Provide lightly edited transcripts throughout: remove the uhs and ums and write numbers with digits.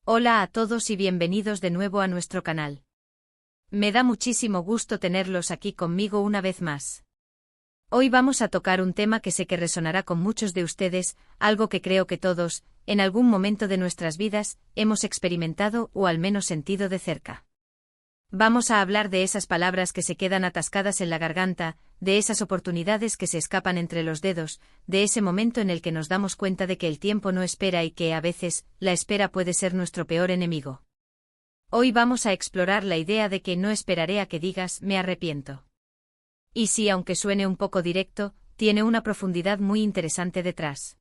Hola a todos y bienvenidos de nuevo a nuestro canal. Me da muchísimo gusto tenerlos aquí conmigo una vez más. Hoy vamos a tocar un tema que sé que resonará con muchos de ustedes, algo que creo que todos, en algún momento de nuestras vidas, hemos experimentado o al menos sentido de cerca. Vamos a hablar de esas palabras que se quedan atascadas en la garganta, de esas oportunidades que se escapan entre los dedos, de ese momento en el que nos damos cuenta de que el tiempo no espera y que, a veces, la espera puede ser nuestro peor enemigo. Hoy vamos a explorar la idea de que no esperaré a que digas me arrepiento. Y sí, aunque suene un poco directo, tiene una profundidad muy interesante detrás.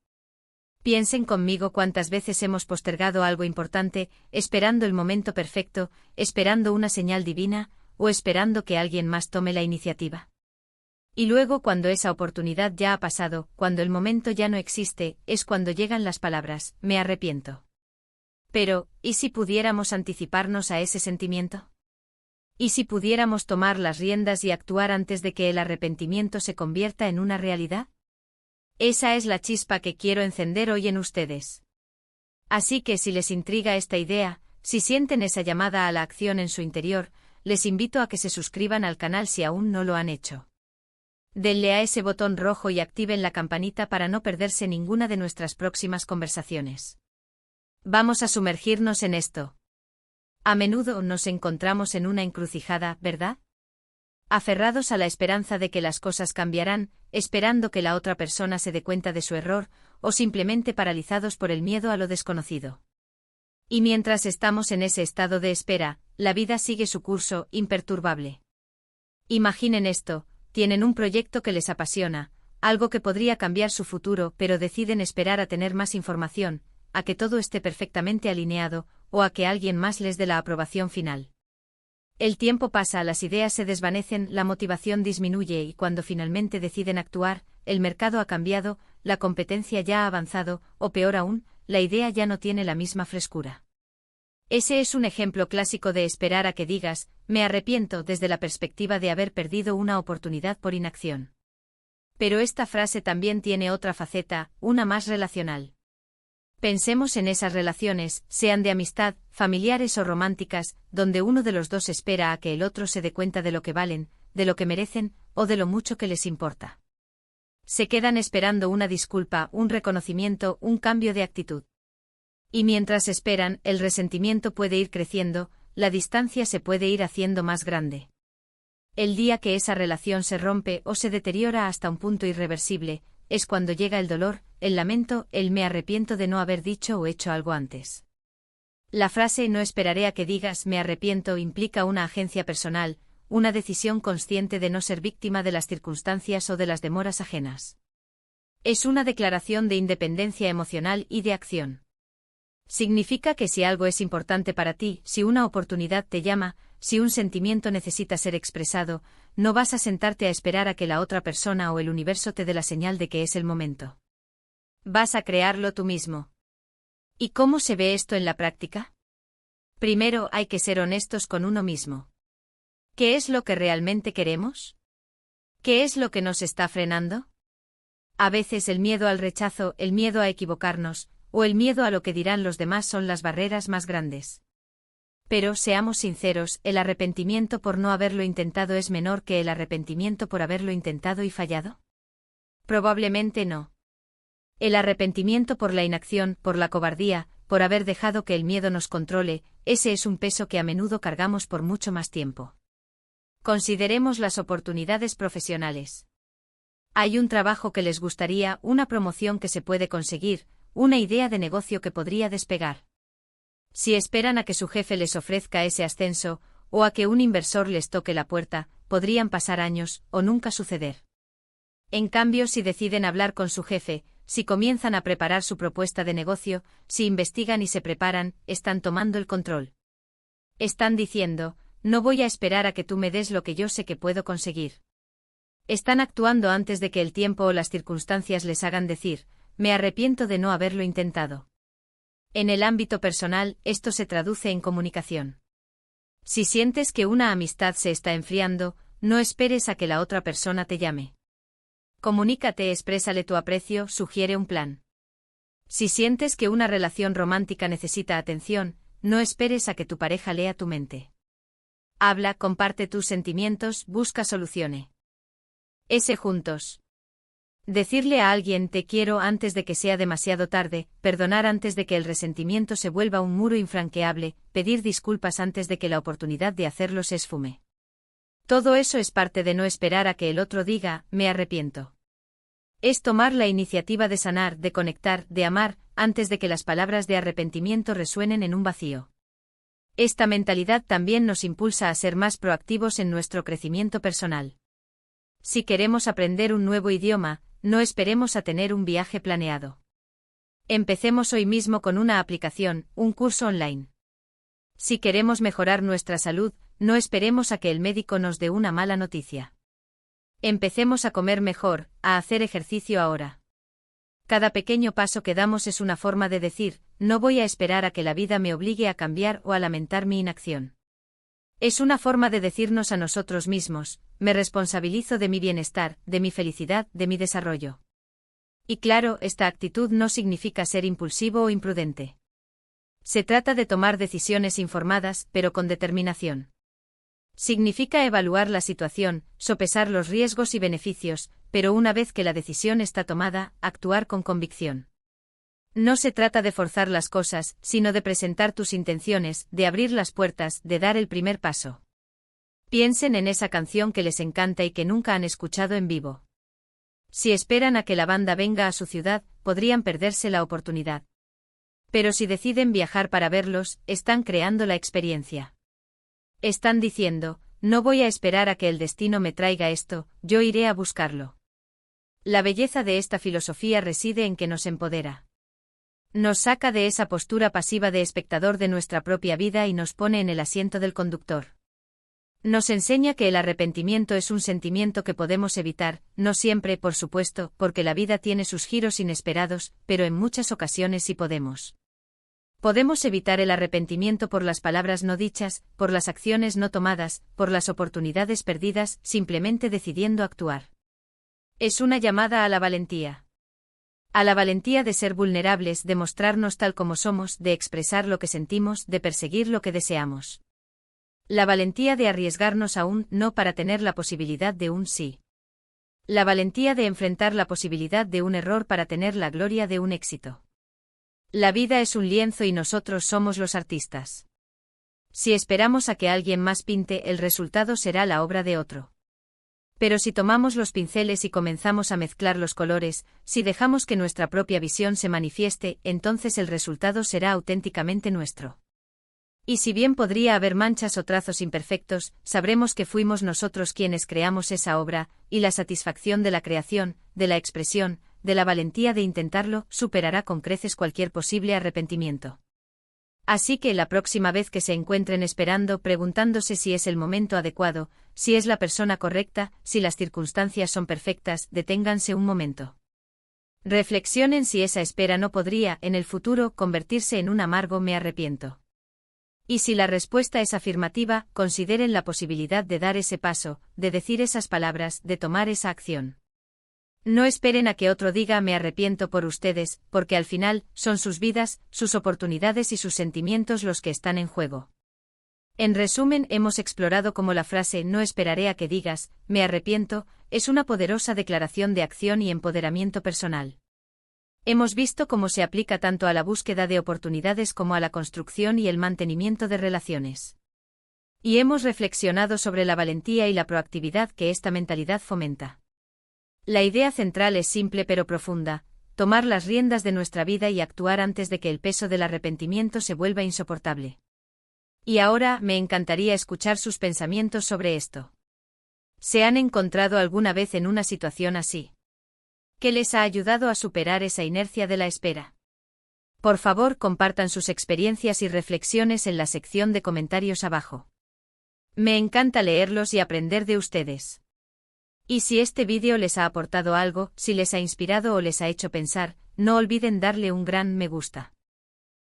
Piensen conmigo cuántas veces hemos postergado algo importante, esperando el momento perfecto, esperando una señal divina, o esperando que alguien más tome la iniciativa. Y luego, cuando esa oportunidad ya ha pasado, cuando el momento ya no existe, es cuando llegan las palabras, me arrepiento. Pero, ¿y si pudiéramos anticiparnos a ese sentimiento? ¿Y si pudiéramos tomar las riendas y actuar antes de que el arrepentimiento se convierta en una realidad? Esa es la chispa que quiero encender hoy en ustedes. Así que si les intriga esta idea, si sienten esa llamada a la acción en su interior, les invito a que se suscriban al canal si aún no lo han hecho. Denle a ese botón rojo y activen la campanita para no perderse ninguna de nuestras próximas conversaciones. Vamos a sumergirnos en esto. A menudo nos encontramos en una encrucijada, ¿verdad? Aferrados a la esperanza de que las cosas cambiarán, esperando que la otra persona se dé cuenta de su error, o simplemente paralizados por el miedo a lo desconocido. Y mientras estamos en ese estado de espera, la vida sigue su curso, imperturbable. Imaginen esto, tienen un proyecto que les apasiona, algo que podría cambiar su futuro, pero deciden esperar a tener más información, a que todo esté perfectamente alineado, o a que alguien más les dé la aprobación final. El tiempo pasa, las ideas se desvanecen, la motivación disminuye y cuando finalmente deciden actuar, el mercado ha cambiado, la competencia ya ha avanzado, o peor aún, la idea ya no tiene la misma frescura. Ese es un ejemplo clásico de esperar a que digas, me arrepiento desde la perspectiva de haber perdido una oportunidad por inacción. Pero esta frase también tiene otra faceta, una más relacional. Pensemos en esas relaciones, sean de amistad, familiares o románticas, donde uno de los dos espera a que el otro se dé cuenta de lo que valen, de lo que merecen, o de lo mucho que les importa. Se quedan esperando una disculpa, un reconocimiento, un cambio de actitud. Y mientras esperan, el resentimiento puede ir creciendo, la distancia se puede ir haciendo más grande. El día que esa relación se rompe o se deteriora hasta un punto irreversible, es cuando llega el dolor, el lamento, el me arrepiento de no haber dicho o hecho algo antes. La frase no esperaré a que digas me arrepiento implica una agencia personal, una decisión consciente de no ser víctima de las circunstancias o de las demoras ajenas. Es una declaración de independencia emocional y de acción. Significa que si algo es importante para ti, si una oportunidad te llama, si un sentimiento necesita ser expresado, no vas a sentarte a esperar a que la otra persona o el universo te dé la señal de que es el momento. Vas a crearlo tú mismo. ¿Y cómo se ve esto en la práctica? Primero hay que ser honestos con uno mismo. ¿Qué es lo que realmente queremos? ¿Qué es lo que nos está frenando? A veces el miedo al rechazo, el miedo a equivocarnos, o el miedo a lo que dirán los demás son las barreras más grandes. Pero, seamos sinceros, el arrepentimiento por no haberlo intentado es menor que el arrepentimiento por haberlo intentado y fallado. Probablemente no. El arrepentimiento por la inacción, por la cobardía, por haber dejado que el miedo nos controle, ese es un peso que a menudo cargamos por mucho más tiempo. Consideremos las oportunidades profesionales. Hay un trabajo que les gustaría, una promoción que se puede conseguir, una idea de negocio que podría despegar. Si esperan a que su jefe les ofrezca ese ascenso, o a que un inversor les toque la puerta, podrían pasar años, o nunca suceder. En cambio, si deciden hablar con su jefe, si comienzan a preparar su propuesta de negocio, si investigan y se preparan, están tomando el control. Están diciendo, no voy a esperar a que tú me des lo que yo sé que puedo conseguir. Están actuando antes de que el tiempo o las circunstancias les hagan decir, me arrepiento de no haberlo intentado. En el ámbito personal, esto se traduce en comunicación. Si sientes que una amistad se está enfriando, no esperes a que la otra persona te llame. Comunícate, exprésale tu aprecio, sugiere un plan. Si sientes que una relación romántica necesita atención, no esperes a que tu pareja lea tu mente. Habla, comparte tus sentimientos, busca soluciones. Juntos. Decirle a alguien te quiero antes de que sea demasiado tarde, perdonar antes de que el resentimiento se vuelva un muro infranqueable, pedir disculpas antes de que la oportunidad de hacerlo se esfume. Todo eso es parte de no esperar a que el otro diga, me arrepiento. Es tomar la iniciativa de sanar, de conectar, de amar, antes de que las palabras de arrepentimiento resuenen en un vacío. Esta mentalidad también nos impulsa a ser más proactivos en nuestro crecimiento personal. Si queremos aprender un nuevo idioma, no esperemos a tener un viaje planeado. Empecemos hoy mismo con una aplicación, un curso online. Si queremos mejorar nuestra salud, no esperemos a que el médico nos dé una mala noticia. Empecemos a comer mejor, a hacer ejercicio ahora. Cada pequeño paso que damos es una forma de decir, no voy a esperar a que la vida me obligue a cambiar o a lamentar mi inacción. Es una forma de decirnos a nosotros mismos, me responsabilizo de mi bienestar, de mi felicidad, de mi desarrollo. Y claro, esta actitud no significa ser impulsivo o imprudente. Se trata de tomar decisiones informadas, pero con determinación. Significa evaluar la situación, sopesar los riesgos y beneficios, pero una vez que la decisión está tomada, actuar con convicción. No se trata de forzar las cosas, sino de presentar tus intenciones, de abrir las puertas, de dar el primer paso. Piensen en esa canción que les encanta y que nunca han escuchado en vivo. Si esperan a que la banda venga a su ciudad, podrían perderse la oportunidad. Pero si deciden viajar para verlos, están creando la experiencia. Están diciendo, no voy a esperar a que el destino me traiga esto, yo iré a buscarlo. La belleza de esta filosofía reside en que nos empodera. Nos saca de esa postura pasiva de espectador de nuestra propia vida y nos pone en el asiento del conductor. Nos enseña que el arrepentimiento es un sentimiento que podemos evitar, no siempre, por supuesto, porque la vida tiene sus giros inesperados, pero en muchas ocasiones sí podemos. Podemos evitar el arrepentimiento por las palabras no dichas, por las acciones no tomadas, por las oportunidades perdidas, simplemente decidiendo actuar. Es una llamada a la valentía. A la valentía de ser vulnerables, de mostrarnos tal como somos, de expresar lo que sentimos, de perseguir lo que deseamos. La valentía de arriesgarnos a un no para tener la posibilidad de un sí. La valentía de enfrentar la posibilidad de un error para tener la gloria de un éxito. La vida es un lienzo y nosotros somos los artistas. Si esperamos a que alguien más pinte, el resultado será la obra de otro. Pero si tomamos los pinceles y comenzamos a mezclar los colores, si dejamos que nuestra propia visión se manifieste, entonces el resultado será auténticamente nuestro. Y si bien podría haber manchas o trazos imperfectos, sabremos que fuimos nosotros quienes creamos esa obra, y la satisfacción de la creación, de la expresión, de la valentía de intentarlo, superará con creces cualquier posible arrepentimiento. Así que la próxima vez que se encuentren esperando, preguntándose si es el momento adecuado, si es la persona correcta, si las circunstancias son perfectas, deténganse un momento. Reflexionen si esa espera no podría, en el futuro, convertirse en un amargo me arrepiento. Y si la respuesta es afirmativa, consideren la posibilidad de dar ese paso, de decir esas palabras, de tomar esa acción. No esperen a que otro diga me arrepiento por ustedes, porque al final, son sus vidas, sus oportunidades y sus sentimientos los que están en juego. En resumen, hemos explorado cómo la frase no esperaré a que digas, me arrepiento, es una poderosa declaración de acción y empoderamiento personal. Hemos visto cómo se aplica tanto a la búsqueda de oportunidades como a la construcción y el mantenimiento de relaciones. Y hemos reflexionado sobre la valentía y la proactividad que esta mentalidad fomenta. La idea central es simple pero profunda, tomar las riendas de nuestra vida y actuar antes de que el peso del arrepentimiento se vuelva insoportable. Y ahora, me encantaría escuchar sus pensamientos sobre esto. ¿Se han encontrado alguna vez en una situación así? ¿Qué les ha ayudado a superar esa inercia de la espera? Por favor, compartan sus experiencias y reflexiones en la sección de comentarios abajo. Me encanta leerlos y aprender de ustedes. Y si este vídeo les ha aportado algo, si les ha inspirado o les ha hecho pensar, no olviden darle un gran me gusta.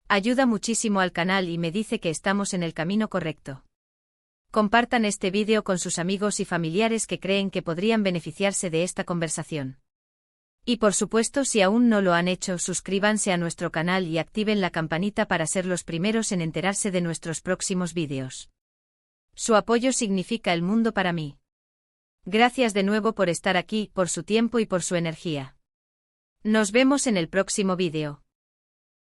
Ayuda muchísimo al canal y me dice que estamos en el camino correcto. Compartan este vídeo con sus amigos y familiares que creen que podrían beneficiarse de esta conversación. Y por supuesto, si aún no lo han hecho, suscríbanse a nuestro canal y activen la campanita para ser los primeros en enterarse de nuestros próximos vídeos. Su apoyo significa el mundo para mí. Gracias de nuevo por estar aquí, por su tiempo y por su energía. Nos vemos en el próximo vídeo.